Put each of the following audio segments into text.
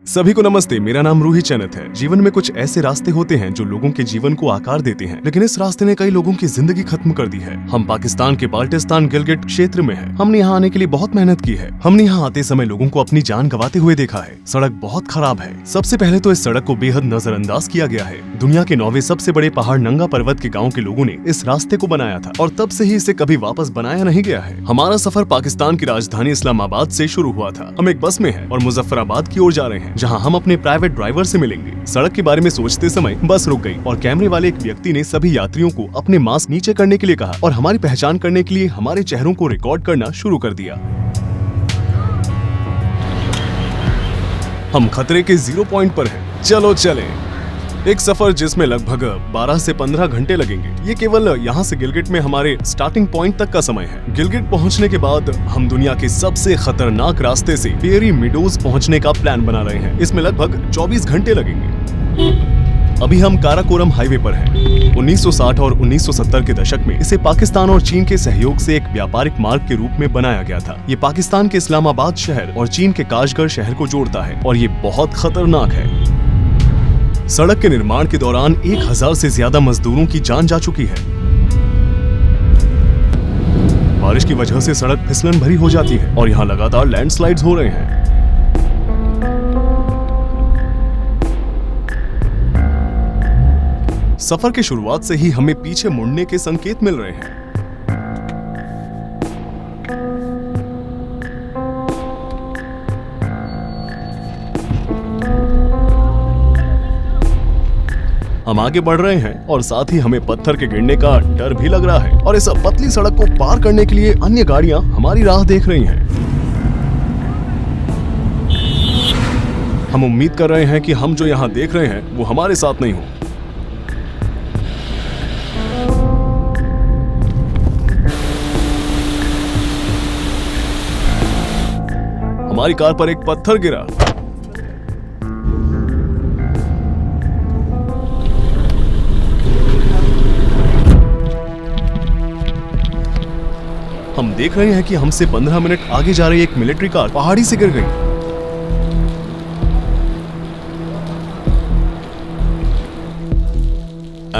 सभी को नमस्ते। मेरा नाम रूही चैनत है। जीवन में कुछ ऐसे रास्ते होते हैं जो लोगों के जीवन को आकार देते हैं, लेकिन इस रास्ते ने कई लोगों की जिंदगी खत्म कर दी है। हम पाकिस्तान के बाल्टिस्तान गिलगिट क्षेत्र में हैं। हमने यहाँ आने के लिए बहुत मेहनत की है। हमने यहाँ आते समय लोगों को अपनी जान गंवाते हुए देखा है। सड़क बहुत खराब है। सबसे पहले तो इस सड़क को बेहद नजरअंदाज किया गया है। दुनिया के 9वें सबसे बड़े पहाड़ नंगा पर्वत के गाँव के लोगों ने इस रास्ते को बनाया था और तब से ही इसे कभी वापस बनाया नहीं गया है। हमारा सफर पाकिस्तान की राजधानी इस्लामाबाद से शुरू हुआ था। हम एक बस में हैं और मुजफ्फराबाद की ओर जा रहे हैं, जहाँ हम अपने प्राइवेट ड्राइवर से मिलेंगे। सड़क के बारे में सोचते समय बस रुक गई और कैमरे वाले एक व्यक्ति ने सभी यात्रियों को अपने मास्क नीचे करने के लिए कहा और हमारी पहचान करने के लिए हमारे चेहरों को रिकॉर्ड करना शुरू कर दिया। हम खतरे के 0 पॉइंट पर हैं। चलो चलें। एक सफर जिसमें लगभग 12 से 15 घंटे लगेंगे। ये केवल यहाँ से गिलगिट में हमारे स्टार्टिंग पॉइंट तक का समय है। गिलगिट पहुँचने के बाद हम दुनिया के सबसे खतरनाक रास्ते से फेरी मीडोज पहुँचने का प्लान बना रहे हैं। इसमें लगभग 24 घंटे लगेंगे। अभी हम काराकोरम हाईवे पर हैं। 1960 और 1970 के दशक में इसे पाकिस्तान और चीन के सहयोग से एक व्यापारिक मार्ग के रूप में बनाया गया था। ये पाकिस्तान के इस्लामाबाद शहर और चीन के काशगर शहर को जोड़ता है और ये बहुत खतरनाक है। सड़क के निर्माण के दौरान 1000 से ज्यादा मजदूरों की जान जा चुकी है। बारिश की वजह से सड़क फिसलन भरी हो जाती है और यहाँ लगातार लैंडस्लाइड्स हो रहे हैं। सफर की शुरुआत से ही हमें पीछे मुड़ने के संकेत मिल रहे हैं। हम आगे बढ़ रहे हैं और साथ ही हमें पत्थर के गिरने का डर भी लग रहा है और इस पतली सड़क को पार करने के लिए अन्य गाड़ियां हमारी राह देख रही हैं। हम उम्मीद कर रहे हैं कि हम जो यहाँ देख रहे हैं वो हमारे साथ नहीं हो। हमारी कार पर एक पत्थर गिरा। हम देख रहे हैं कि हमसे 15 मिनट आगे जा रही एक मिलिट्री कार पहाड़ी से गिर गई।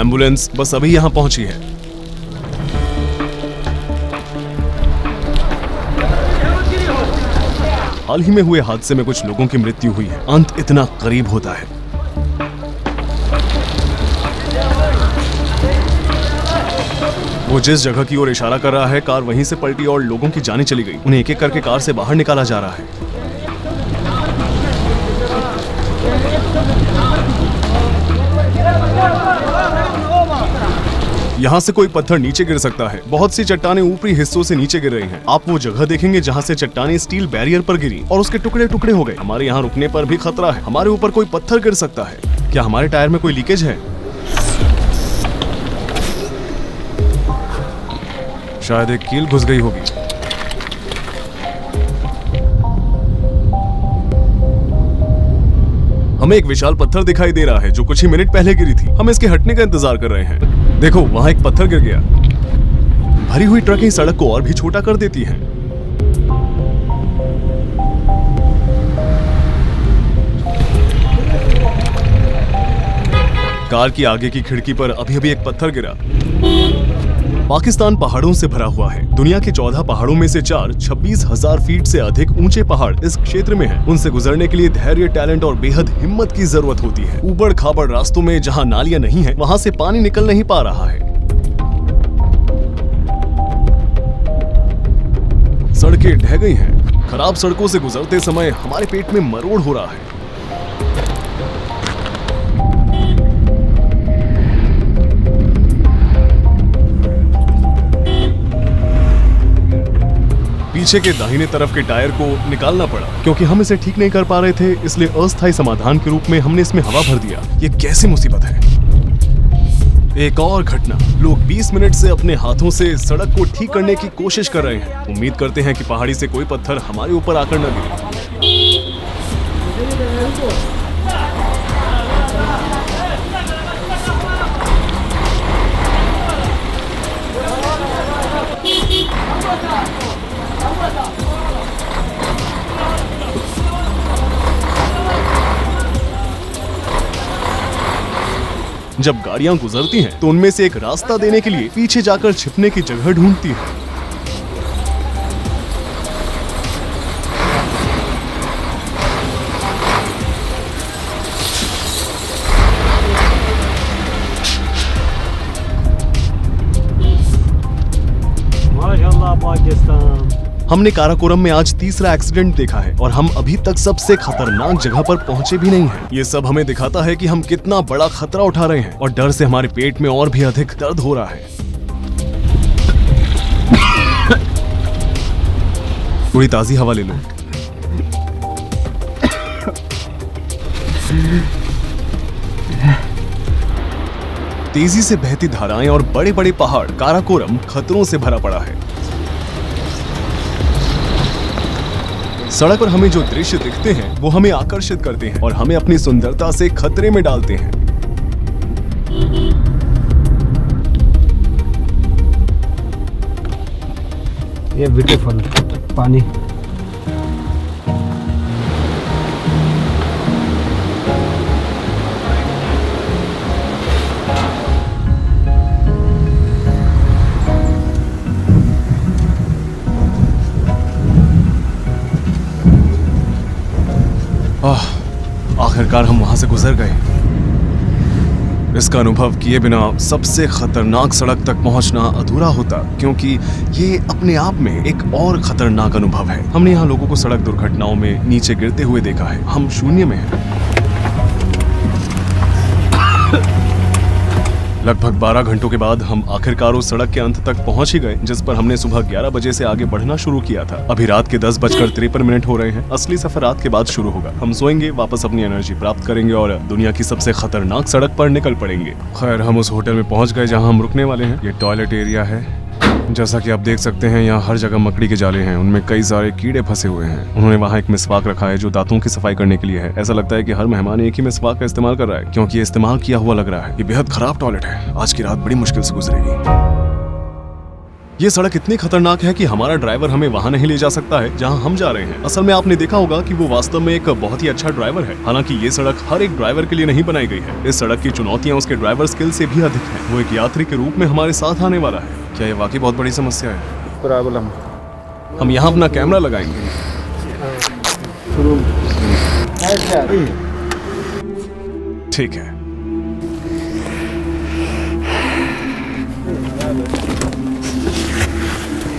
एम्बुलेंस बस अभी यहां पहुंची है। हाल ही में हुए हादसे में कुछ लोगों की मृत्यु हुई है। अंत इतना करीब होता है। वो जिस जगह की ओर इशारा कर रहा है, कार वहीं से पलटी और लोगों की जानें चली गई। उन्हें एक एक करके कार से बाहर निकाला जा रहा है। यहाँ से कोई पत्थर नीचे गिर सकता है। बहुत सी चट्टानें ऊपरी हिस्सों से नीचे गिर रही हैं। आप वो जगह देखेंगे जहाँ से चट्टानें स्टील बैरियर पर गिरी और उसके टुकड़े टुकड़े हो गए। हमारे यहाँ रुकने पर भी खतरा है। हमारे ऊपर कोई पत्थर गिर सकता है। क्या हमारे टायर में कोई लीकेज है? शायद एक कील घुस गई होगी। हमें एक विशाल पत्थर दिखाई दे रहा है जो कुछ ही मिनट पहले गिरी थी। हम इसके हटने का इंतजार कर रहे हैं। देखो, वहां एक पत्थर गिर गया। भरी हुई ट्रकें सड़क को और भी छोटा कर देती हैं। कार की आगे की खिड़की पर अभी अभी एक पत्थर गिरा। पाकिस्तान पहाड़ों से भरा हुआ है। दुनिया के 14 पहाड़ों में से 4 26,000 फीट से अधिक ऊंचे पहाड़ इस क्षेत्र में हैं। उनसे गुजरने के लिए धैर्य, टैलेंट और बेहद हिम्मत की जरूरत होती है। ऊबड़ खाबड़ रास्तों में जहां नालियां नहीं है, वहां से पानी निकल नहीं पा रहा है। सड़कें ढह गई हैं। खराब सड़कों से गुजरते समय हमारे पेट में मरोड़ हो रहा है। पीछे के दाहिने तरफ के टायर को निकालना पड़ा क्योंकि हम इसे ठीक नहीं कर पा रहे थे, इसलिए अस्थायी समाधान के रूप में हमने इसमें हवा भर दिया। ये कैसी मुसीबत है। एक और घटना। लोग 20 मिनट से अपने हाथों से सड़क को ठीक करने की कोशिश कर रहे हैं। उम्मीद करते हैं कि पहाड़ी से कोई पत्थर हमारे ऊपर आकर न गिरे। जब गाड़ियां गुजरती हैं तो उनमें से एक रास्ता देने के लिए पीछे जाकर छिपने की जगह ढूंढती है। माशाल्लाह पाकिस्तान। हमने काराकोरम में आज तीसरा एक्सीडेंट देखा है और हम अभी तक सबसे खतरनाक जगह पर पहुंचे भी नहीं हैं। ये सब हमें दिखाता है कि हम कितना बड़ा खतरा उठा रहे हैं और डर से हमारे पेट में और भी अधिक दर्द हो रहा है। थोड़ी ताजी हवा ले लो। तेजी से बहती धाराएं और बड़े बड़े पहाड़, काराकोरम खतरों से भरा पड़ा है। सड़क पर हमें जो दृश्य दिखते हैं वो हमें आकर्षित करते हैं और हमें अपनी सुंदरता से खतरे में डालते हैं। ये ब्यूटीफुल पानी। आखिरकार हम वहां से गुजर गए। इसका अनुभव किए बिना सबसे खतरनाक सड़क तक पहुंचना अधूरा होता, क्योंकि ये अपने आप में एक और खतरनाक अनुभव है। हमने यहाँ लोगों को सड़क दुर्घटनाओं में नीचे गिरते हुए देखा है। हम शून्य में हैं। लगभग 12 घंटों के बाद हम आखिरकार उस सड़क के अंत तक पहुंच ही गए जिस पर हमने सुबह 11 बजे से आगे बढ़ना शुरू किया था। अभी रात के 10:53 हो रहे हैं। असली सफर रात के बाद शुरू होगा। हम सोएंगे, वापस अपनी एनर्जी प्राप्त करेंगे और दुनिया की सबसे खतरनाक सड़क पर निकल पड़ेंगे। खैर, हम उस होटल में पहुंच गए जहां हम रुकने वाले हैं। ये टॉयलेट एरिया है। जैसा कि आप देख सकते हैं, यहाँ हर जगह मकड़ी के जाले हैं। उनमें कई सारे कीड़े फंसे हुए हैं। उन्होंने वहाँ एक मिसवाक रखा है जो दांतों की सफाई करने के लिए है। ऐसा लगता है कि हर मेहमान एक ही मिसवाक का इस्तेमाल कर रहा है, क्योंकि ये इस्तेमाल किया हुआ लग रहा है। ये बेहद खराब टॉयलेट है। आज की रात बड़ी मुश्किल से गुजरेगी। ये सड़क इतनी खतरनाक है कि हमारा ड्राइवर हमें वहाँ नहीं ले जा सकता है जहाँ हम जा रहे हैं। असल में आपने देखा होगा कि वो वास्तव में एक बहुत ही अच्छा ड्राइवर है। हालांकि ये सड़क हर एक ड्राइवर के लिए नहीं बनाई गई है। इस सड़क की चुनौतियाँ उसके ड्राइवर स्किल से भी अधिक है। वो एक यात्री के रूप में हमारे साथ आने वाला है। क्या ये वाकई बहुत बड़ी समस्या है? प्रॉब्लम। हम यहाँ अपना कैमरा लगाएंगे। ठीक है।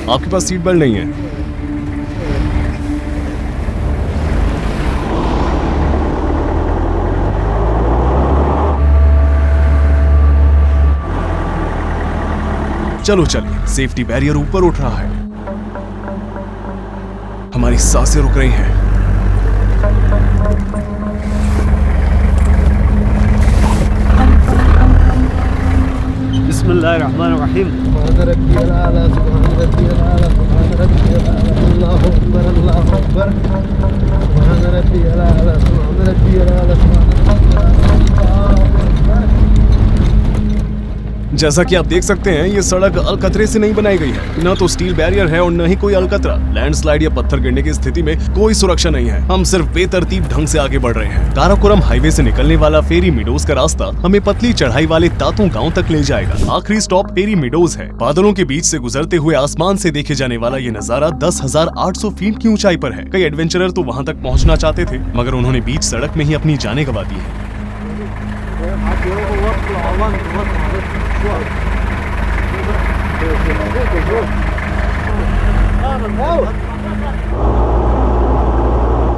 आपके पास सीट बेल्ट नहीं है? चलो चलिए, सेफ्टी बैरियर ऊपर उठ रहा है। हमारी सांसें रुक रही हैं। बिस्मिल्लाहिर्रहमानिर्रहीम। जैसा कि आप देख सकते हैं, ये सड़क अलकतरे से नहीं बनाई गई है। न तो स्टील बैरियर है और न ही कोई अलकतरा। लैंडस्लाइड या पत्थर गिरने की स्थिति में कोई सुरक्षा नहीं है। हम सिर्फ बेतरतीब ढंग से आगे बढ़ रहे हैं। काराकोरम हाईवे से निकलने वाला फेरी मीडोज का रास्ता हमें पतली चढ़ाई वाले तातों गांव तक ले जाएगा। आखिरी स्टॉप फेरी मीडोज है। बादलों के बीच से गुजरते हुए आसमान से देखे जाने वाला ये नजारा 10,800 फीट की ऊंचाई पर है। कई एडवेंचरर तो वहाँ तक पहुँचना चाहते थे, मगर उन्होंने बीच सड़क में ही अपनी जानें गंवा दी है।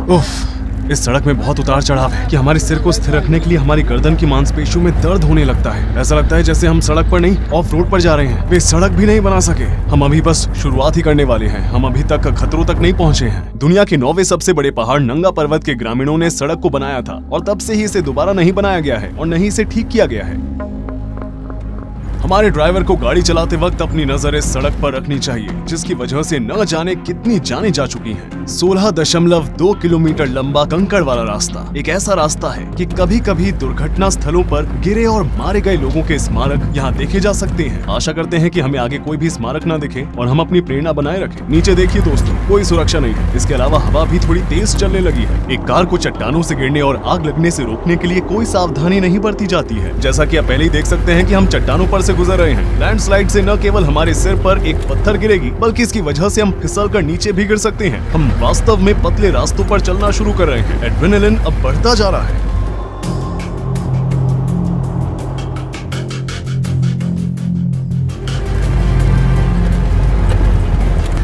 उफ, इस सड़क में बहुत उतार चढ़ाव है कि हमारे सिर को स्थिर रखने के लिए हमारी गर्दन की मांसपेशियों में दर्द होने लगता है। ऐसा लगता है जैसे हम सड़क पर नहीं, ऑफ रोड पर जा रहे हैं। वे सड़क भी नहीं बना सके। हम अभी बस शुरुआत ही करने वाले हैं। हम अभी तक खतरों तक नहीं पहुंचे हैं। दुनिया के 9वें सबसे बड़े पहाड़ नंगा पर्वत के ग्रामीणों ने सड़क को बनाया था और तब से ही इसे दोबारा नहीं बनाया गया है और न ही इसे ठीक किया गया है। हमारे ड्राइवर को गाड़ी चलाते वक्त अपनी नजर इस सड़क पर रखनी चाहिए, जिसकी वजह से न जाने कितनी जानें जा चुकी हैं। 16.2 किलोमीटर लंबा कंकड़ वाला रास्ता एक ऐसा रास्ता है कि कभी कभी दुर्घटना स्थलों पर गिरे और मारे गए लोगों के स्मारक यहाँ देखे जा सकते हैं। आशा करते हैं कि हमें आगे कोई भी स्मारक न दिखे और हम अपनी प्रेरणा बनाए रखें। नीचे देखिए दोस्तों, कोई सुरक्षा नहीं है। इसके अलावा हवा भी थोड़ी तेज चलने लगी है। एक कार को चट्टानों से गिरने और आग लगने से रोकने के लिए कोई सावधानी नहीं बरती जाती है। जैसा कि आप पहले ही देख सकते हैं कि हम चट्टानों पर से गुजर रहे हैं। लैंडस्लाइड से न केवल हमारे सिर पर एक पत्थर गिरेगी, बल्कि इसकी वजह से हम फिसल कर नीचे भी गिर सकते हैं। हम वास्तव में पतले रास्तों पर चलना शुरू कर रहे हैं। एड्रेनलिन अब बढ़ता जा रहा है।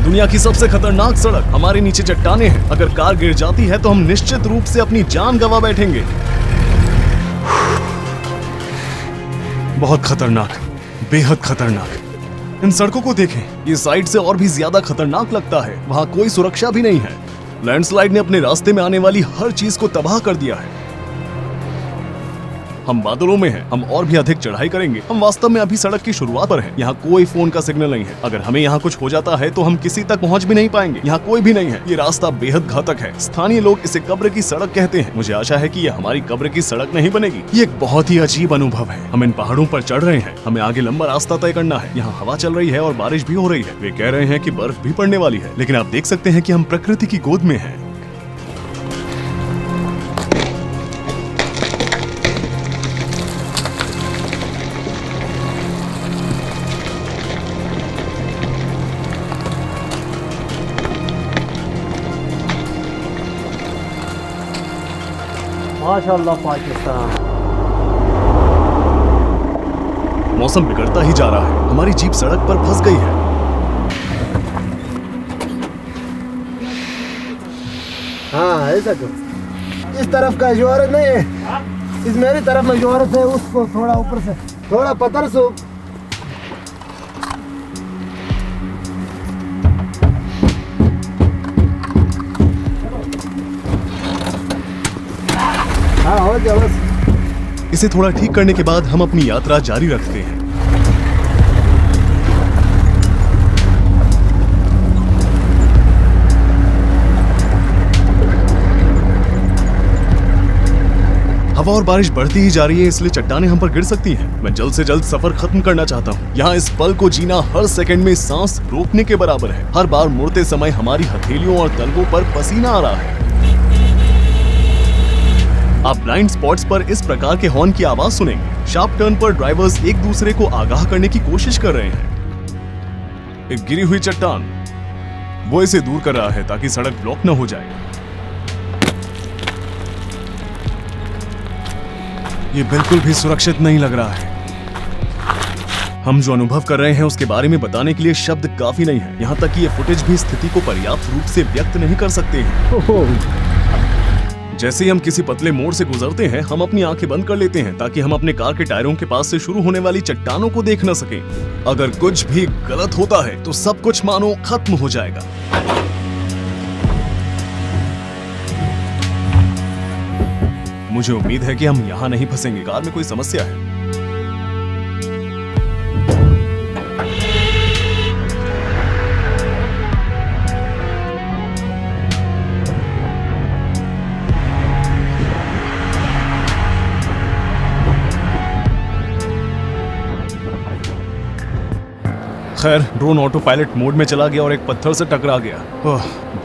दुनिया की सबसे खतरनाक सड़क हमारे नीचे चट्टाने हैं। अगर कार गिर जाती है तो हम निश्चित रूप से अपनी जान गंवा बैठेंगे। बहुत खतरनाक, बेहद खतरनाक। इन सड़कों को देखें, ये साइड से और भी ज्यादा खतरनाक लगता है। वहाँ कोई सुरक्षा भी नहीं है। लैंडस्लाइड ने अपने रास्ते में आने वाली हर चीज को तबाह कर दिया है। हम बादलों में हैं, हम और भी अधिक चढ़ाई करेंगे। हम वास्तव में अभी सड़क की शुरुआत पर हैं। यहाँ कोई फोन का सिग्नल नहीं है। अगर हमें यहाँ कुछ हो जाता है तो हम किसी तक पहुँच भी नहीं पाएंगे। यहाँ कोई भी नहीं है। ये रास्ता बेहद घातक है। स्थानीय लोग इसे कब्र की सड़क कहते हैं। मुझे आशा है कि ये हमारी कब्र की सड़क नहीं बनेगी। ये एक बहुत ही अजीब अनुभव है। हम इन पहाड़ों पर चढ़ रहे हैं। हमें आगे लंबा रास्ता तय करना है। यहाँ हवा चल रही है और बारिश भी हो रही है। वे कह रहे हैं कि बर्फ भी पड़ने वाली है, लेकिन आप देख सकते हैं कि हम प्रकृति की गोद में हैं। माशाल्लाह पाकिस्तान। मौसम बिगड़ता ही जा रहा है। हमारी जीप सड़क पर फंस गई है। हाँ ऐसा करो। इस तरफ का जोरत नहीं है, इस मेरी तरफ में जोरत है। उसको थोड़ा ऊपर से थोड़ा पत्थर से। हाँ हो जाओ बस। इसे थोड़ा ठीक करने के बाद हम अपनी यात्रा जारी रखते हैं। हवा और बारिश बढ़ती ही जा रही है, इसलिए चट्टानें हम पर गिर सकती हैं। मैं जल्द से जल्द सफर खत्म करना चाहता हूँ। यहाँ इस पल को जीना हर सेकंड में सांस रोकने के बराबर है। हर बार मुड़ते समय हमारी हथेलियों और तलवों पर पसीना आ रहा है। आप ब्लाइंड स्पॉट्स पर इस प्रकार के हॉर्न की आवाज सुनेंगे। शार्प टर्न पर ड्राइवर्स एक दूसरे को आगाह करने की कोशिश कर रहे हैं। एक गिरी हुई चट्टान, वो इसे दूर कर रहा है ताकि सड़क ब्लॉक न हो जाए। ये बिल्कुल भी सुरक्षित नहीं लग रहा है। हम जो अनुभव कर रहे हैं उसके बारे में बताने के लिए शब्द काफी नहीं है। यहाँ तक कि ये फुटेज भी स्थिति को पर्याप्त रूप से व्यक्त नहीं कर सकते हैं। जैसे ही हम किसी पतले मोड़ से गुजरते हैं, हम अपनी आंखें बंद कर लेते हैं ताकि हम अपने कार के टायरों के पास से शुरू होने वाली चट्टानों को देख न सकें। अगर कुछ भी गलत होता है तो सब कुछ मानो खत्म हो जाएगा। मुझे उम्मीद है कि हम यहाँ नहीं फंसेंगे। कार में कोई समस्या है। खैर, ड्रोन ऑटो पायलट मोड में चला गया और एक पत्थर से टकरा गया।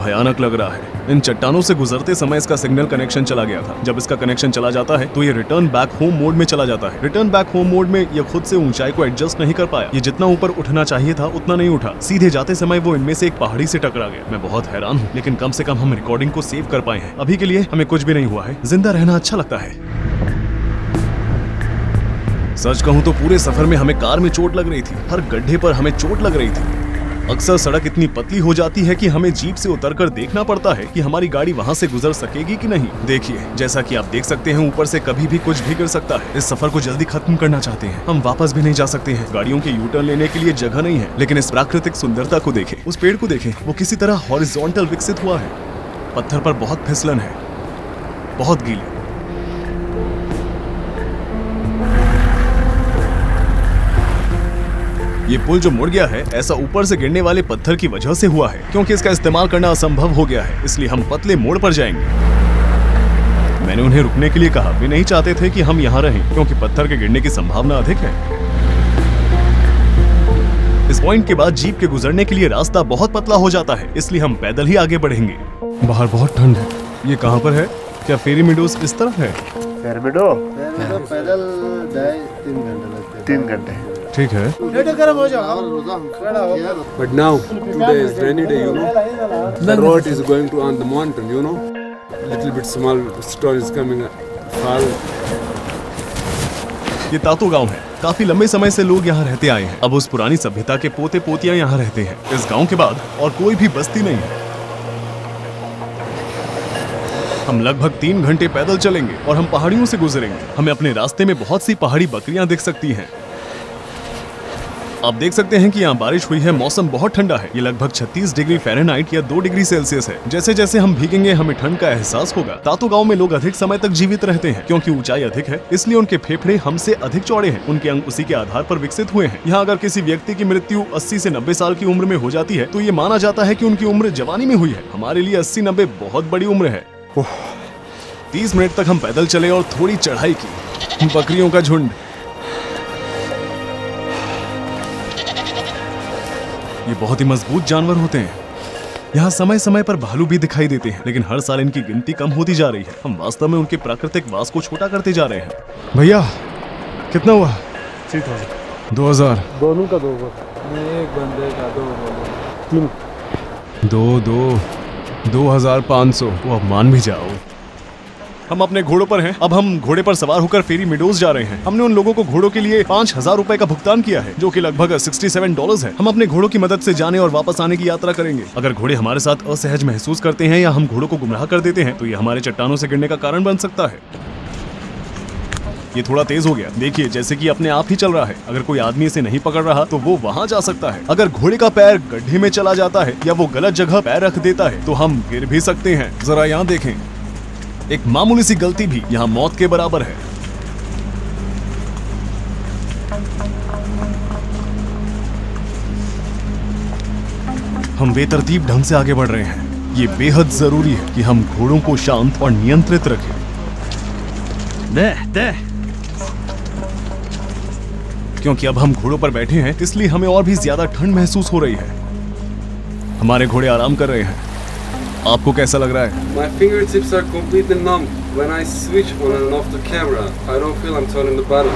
भयानक लग रहा है। इन चट्टानों से गुजरते समय इसका सिग्नल कनेक्शन चला गया था। जब इसका कनेक्शन चला जाता है तो ये रिटर्न बैक होम मोड में चला जाता है। रिटर्न बैक होम मोड में ये खुद से ऊंचाई को एडजस्ट नहीं कर पाया। ये जितना ऊपर उठना चाहिए था उतना नहीं उठा। सीधे जाते समय वो इनमें से एक पहाड़ी से टकरा गया। मैं बहुत हैरान हूँ, लेकिन कम से कम हम रिकॉर्डिंग को सेव कर पाए हैं। अभी के लिए हमें कुछ भी नहीं हुआ है। जिंदा रहना अच्छा लगता है। सच कहूँ तो पूरे सफर में हमें कार में चोट लग रही थी। हर गड्ढे पर हमें चोट लग रही थी। अक्सर सड़क इतनी पतली हो जाती है कि हमें जीप से उतरकर देखना पड़ता है कि हमारी गाड़ी वहां से गुजर सकेगी कि नहीं। देखिए, जैसा कि आप देख सकते हैं, ऊपर से कभी भी कुछ भी गिर सकता है। इस सफर को जल्दी खत्म करना चाहते हैं। हम वापस भी नहीं जा सकते हैं। गाड़ियों के यू टर्न लेने के लिए जगह नहीं है। लेकिन इस प्राकृतिक सुंदरता को देखें, उस पेड़ को देखें, वो किसी तरह हॉरिजॉन्टल विकसित हुआ है। पत्थर पर बहुत फिसलन है, बहुत गीली। ये पुल जो मुड़ गया है ऐसा ऊपर से गिरने वाले पत्थर की वजह से हुआ है, क्योंकि इसका इस्तेमाल करना असंभव हो गया है, इसलिए हम पतले मोड़ पर जाएंगे। मैंने उन्हें रुकने के लिए कहा, वे नहीं चाहते थे कि हम यहाँ रहें क्योंकि पत्थर के गिरने की संभावना अधिक है। इस पॉइंट के बाद जीप के गुजरने के लिए रास्ता बहुत पतला हो जाता है, इसलिए हम पैदल ही आगे बढ़ेंगे। बाहर बहुत ठंड है। ये कहाँ पर है? क्या फेरी मीडोज इस तरफ है? पैदल 3 घंटे लगते हैं। 3 घंटे। ठीक है। But now, today is rainy day, you know. The road is going to on the mountain, you know. Little bit small stone is coming fall. ये तातो गांव है। काफी लंबे समय से लोग यहाँ रहते आए हैं। अब उस पुरानी सभ्यता के पोते पोतियां यहाँ रहते हैं। इस गांव के बाद और कोई भी बस्ती नहीं है। हम लगभग 3 घंटे पैदल चलेंगे और हम पहाड़ियों से गुजरेंगे। हमें अपने रास्ते में बहुत सी पहाड़ी बकरियां दिख सकती हैं। आप देख सकते हैं कि यहाँ बारिश हुई है। मौसम बहुत ठंडा है। ये लगभग 36 डिग्री फ़ारेनहाइट या 2 डिग्री सेल्सियस है। जैसे जैसे हम भीगेंगे हमें ठंड का एहसास होगा। तातो गांव में लोग अधिक समय तक जीवित रहते हैं क्योंकि ऊंचाई अधिक है, इसलिए उनके फेफड़े हमसे अधिक चौड़े हैं। उनके अंग उसी के आधार पर विकसित हुए हैं। यहाँ अगर किसी व्यक्ति की मृत्यु 80 से 90 साल की उम्र में हो जाती है तो ये माना जाता है कि उनकी उम्र जवानी में हुई है। हमारे लिए 80-90 बहुत बड़ी उम्र है। 30 मिनट तक हम पैदल चले और थोड़ी चढ़ाई की। बकरियों का झुंड। ये बहुत ही मजबूत जानवर होते हैं। यहाँ समय समय पर भालू भी दिखाई देते हैं, लेकिन हर साल इनकी गिनती कम होती जा रही है। हम वास्तव में उनके प्राकृतिक वास को छोटा करते जा रहे हैं। भैया कितना हुआ? 2000। दोनों का 2 एक बंदे का 2 3 2500। वो अब मान भी जाओ। हम अपने घोड़ों पर हैं। अब हम घोड़े पर सवार होकर फेरी मीडोज जा रहे हैं। हमने उन लोगों को घोड़ों के लिए 5000 रुपए का भुगतान किया है, जो कि लगभग $67 है। हम अपने घोड़ों की मदद से जाने और वापस आने की यात्रा करेंगे। अगर घोड़े हमारे साथ असहज महसूस करते हैं या हम घोड़ों को गुमराह कर देते हैं तो ये हमारे चट्टानों से गिरने का कारण बन सकता है। ये थोड़ा तेज हो गया। देखिए जैसे कि अपने आप ही चल रहा है। अगर कोई आदमी इसे नहीं पकड़ रहा तो वो वहाँ जा सकता है। अगर घोड़े का पैर गड्ढे में चला जाता है या वो गलत जगह पैर रख देता है तो हम गिर भी सकते हैं। जरा यहाँ देखें, एक मामूली सी गलती भी यहाँ मौत के बराबर है। हम बेतरतीब ढंग से आगे बढ़ रहे हैं। ये बेहद जरूरी है कि हम घोड़ों को शांत और नियंत्रित रखें। क्योंकि अब हम घोड़ों पर बैठे हैं, इसलिए हमें और भी ज्यादा ठंड महसूस हो रही है। हमारे घोड़े आराम कर रहे हैं। आपको कैसा लग रहा है? My fingertips are completely numb. When I switch on and off the camera, I don't feel I'm turning the button.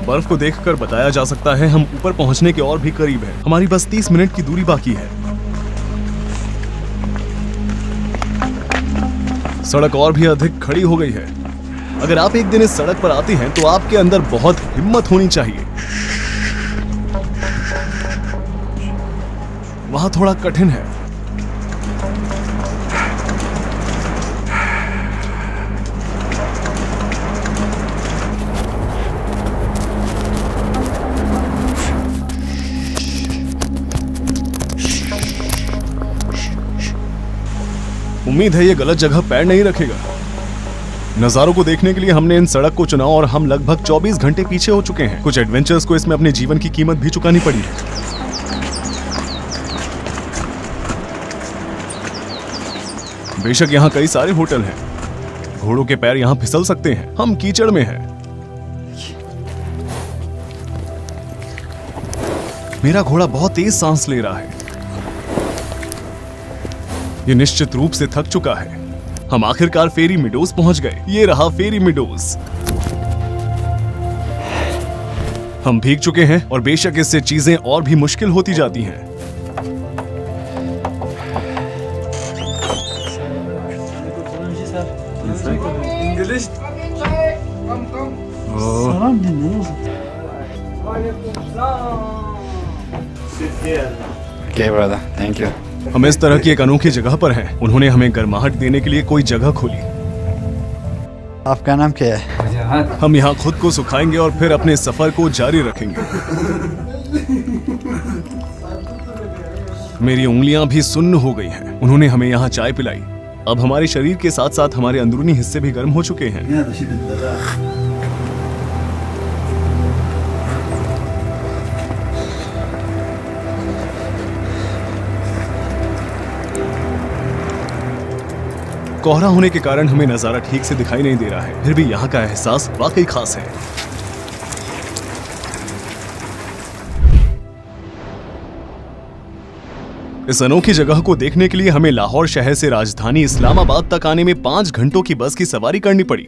बर्फ को देखकर बताया जा सकता है हम ऊपर पहुंचने के और भी करीब हैं। हमारी बस 30 मिनट की दूरी बाकी है। सड़क और भी अधिक खड़ी हो गई है। अगर आप एक दिन इस सड़क पर आते हैं तो आपके अंदर बहुत हिम्मत होनी चाहिए। वहां थोड़ा कठिन है। उम्मीद है ये गलत जगह पैर नहीं रखेगा। नजारों को देखने के लिए हमने इन सड़क को चुना और हम लगभग 24 घंटे पीछे हो चुके हैं। कुछ एडवेंचर्स को इसमें अपने जीवन की कीमत भी चुकानी पड़ी है। बेशक यहाँ कई सारे होटल हैं। घोड़ों के पैर यहाँ फिसल सकते हैं। हम कीचड़ में हैं। मेरा घोड़ा बहुत तेज सांस ले रहा है। ये निश्चित रूप से थक चुका है। हम आखिरकार फेरी मीडोज पहुंच गए। ये रहा फेरी मीडोज। हम भीग चुके हैं और बेशक इससे चीजें और भी मुश्किल होती जाती हैं। Okay, brother. Thank you. हम इस तरह की एक अनोखी जगह पर हैं। उन्होंने हमें गर्माहट देने के लिए कोई जगह खोली। आपका नाम क्या है? हम यहाँ खुद को सुखाएंगे और फिर अपने सफर को जारी रखेंगे। मेरी उंगलियां भी सुन्न हो गई हैं। उन्होंने हमें यहाँ चाय पिलाई। अब हमारे शरीर के साथ साथ हमारे अंदरूनी हिस्से भी गर्म हो चुके हैं। कोहरा होने के कारण हमें नजारा ठीक से दिखाई नहीं दे रहा है, फिर भी यहाँ का एहसास वाकई खास है। इस अनोखी जगह को देखने के लिए हमें लाहौर शहर से राजधानी इस्लामाबाद तक आने में 5 घंटों की बस की सवारी करनी पड़ी।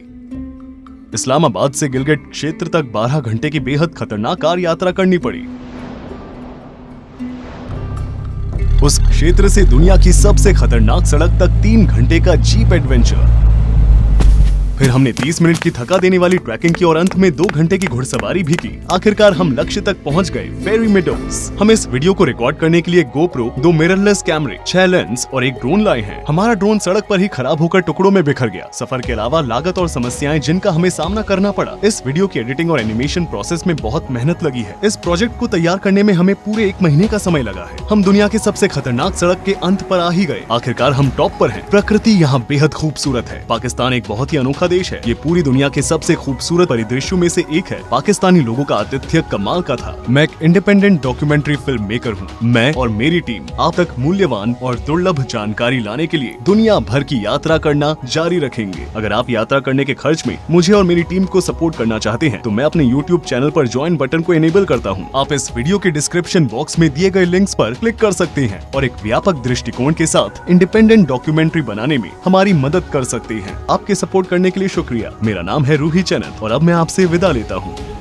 इस्लामाबाद से गिलगिट क्षेत्र तक 12 घंटे की बेहद खतरनाक कार यात्रा करनी पड़ी। उस क्षेत्र से दुनिया की सबसे खतरनाक सड़क तक 3 घंटे का जीप एडवेंचर। फिर हमने 30 मिनट की थका देने वाली ट्रैकिंग की और अंत में 2 घंटे की घुड़सवारी भी की। आखिरकार हम लक्ष्य तक पहुंच गए, फेरी मेडोज। हम इस वीडियो को रिकॉर्ड करने के लिए गोप्रो, 2 मिररलेस कैमरे, 6 लेंस और एक ड्रोन लाए हैं। हमारा ड्रोन सड़क पर ही खराब होकर टुकड़ों में बिखर गया। सफर के अलावा लागत और समस्याएं जिनका हमें सामना करना पड़ा। इस वीडियो की एडिटिंग और एनिमेशन प्रोसेस में बहुत मेहनत लगी है। इस प्रोजेक्ट को तैयार करने में हमें पूरे 1 महीने का समय लगा है। हम दुनिया के सबसे खतरनाक सड़क के अंत पर आ ही गए। आखिरकार हम टॉप पर हैं। प्रकृति यहाँ बेहद खूबसूरत है। पाकिस्तान एक बहुत ही अनोखा देश है। ये पूरी दुनिया के सबसे खूबसूरत परिदृश्यों में से एक है। पाकिस्तानी लोगों का आतिथ्य कमाल का था। मैं एक इंडिपेंडेंट डॉक्यूमेंट्री फिल्म मेकर हूँ। मैं और मेरी टीम आप तक मूल्यवान और दुर्लभ जानकारी लाने के लिए दुनिया भर की यात्रा करना जारी रखेंगे। अगर आप यात्रा करने के खर्च में मुझे और मेरी टीम को सपोर्ट करना चाहते हैं तो मैं अपने YouTube चैनल पर ज्वाइन बटन को इनेबल करता हूँ। आप इस वीडियो के डिस्क्रिप्शन बॉक्स में दिए गए लिंक्स पर क्लिक कर सकते हैं और एक व्यापक दृष्टिकोण के साथ इंडिपेंडेंट डॉक्यूमेंट्री बनाने में हमारी मदद कर सकते हैं। आपके सपोर्ट करने के लिए शुक्रिया। मेरा नाम है रूही चनत और अब मैं आपसे विदा लेता हूँ।